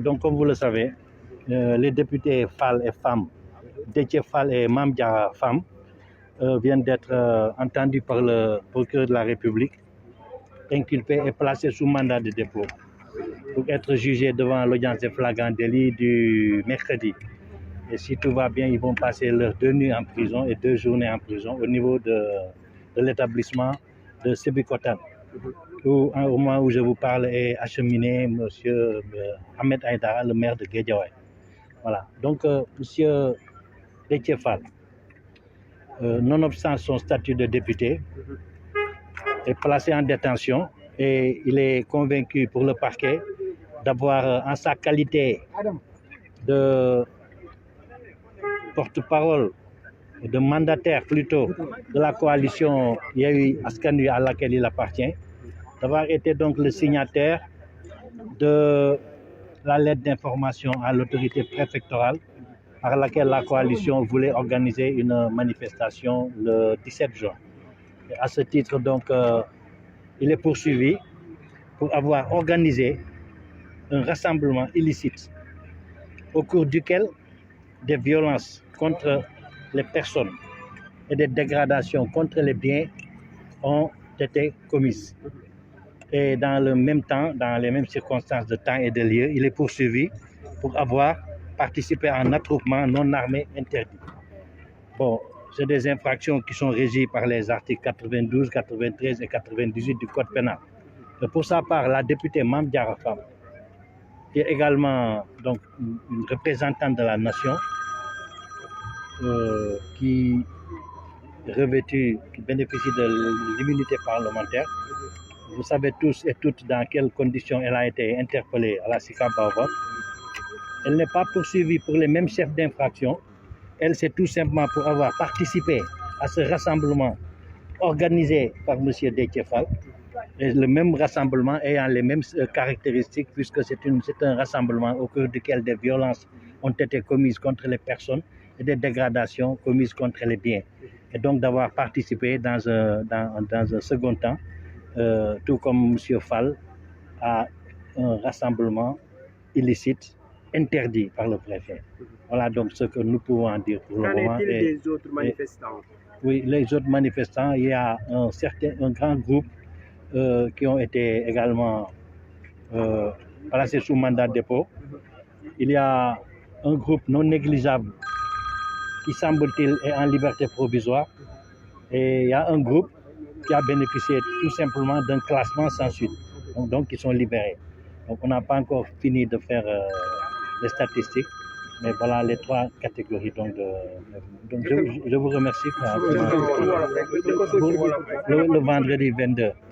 Donc, comme vous le savez, les députés Fall et Femmes, Déthié Fall et Mame Diarra Fam, viennent d'être entendus par le procureur de la République, inculpés et placés sous mandat de dépôt pour être jugés devant l'audience des flagrants délits du mercredi. Et si tout va bien, ils vont passer leurs 2 nuits en prison et 2 journées en prison au niveau de l'établissement de Sébikotane, où au moment où je vous parle est acheminé M. Ahmed Aïdara, le maire de Guédiawaye. Voilà. Donc, M. Déthié Fall, nonobstant son statut de député, est placé en détention et il est convaincu pour le parquet d'avoir, en sa qualité de porte-parole, de mandataire plutôt de la coalition Yewwi Askan Wi à laquelle il appartient, d'avoir été donc le signataire de la lettre d'information à l'autorité préfectorale par laquelle la coalition voulait organiser une manifestation le 17 juin. Et à ce titre, donc, il est poursuivi pour avoir organisé un rassemblement illicite au cours duquel des violences contre les personnes et des dégradations contre les biens ont été commises. Et dans le même temps, dans les mêmes circonstances de temps et de lieu, il est poursuivi pour avoir participé à un attroupement non armé interdit. Bon, c'est des infractions qui sont régies par les articles 92, 93 et 98 du Code pénal. Et pour sa part, la députée Mame Diarra Fam, qui est également donc, une représentante de la nation, qui bénéficie de l'immunité parlementaire. Vous savez tous et toutes dans quelles conditions elle a été interpellée à la Sicap Baobab. Elle n'est pas poursuivie pour les mêmes chefs d'infraction. Elle, c'est tout simplement pour avoir participé à ce rassemblement organisé par M. Déthié Fall. Et le même rassemblement ayant les mêmes caractéristiques, puisque c'est un rassemblement au cours duquel des violences ont été commises contre les personnes et des dégradations commises contre les biens. Et donc d'avoir participé dans un second temps, tout comme M. Fall, à un rassemblement illicite interdit par le préfet. Voilà donc ce que nous pouvons en dire pour le moment. Qu'en est-il des autres manifestants? Oui, les autres manifestants, il y a un grand groupe qui ont été également placés sous mandat de dépôt. Il y a un groupe non négligeable qui, semble-t-il, est en liberté provisoire. Et il y a un groupe qui a bénéficié tout simplement d'un classement sans suite. Donc ils sont libérés. Donc on n'a pas encore fini de faire les statistiques. Mais voilà les 3 catégories. Donc je vous remercie. Le vendredi 22.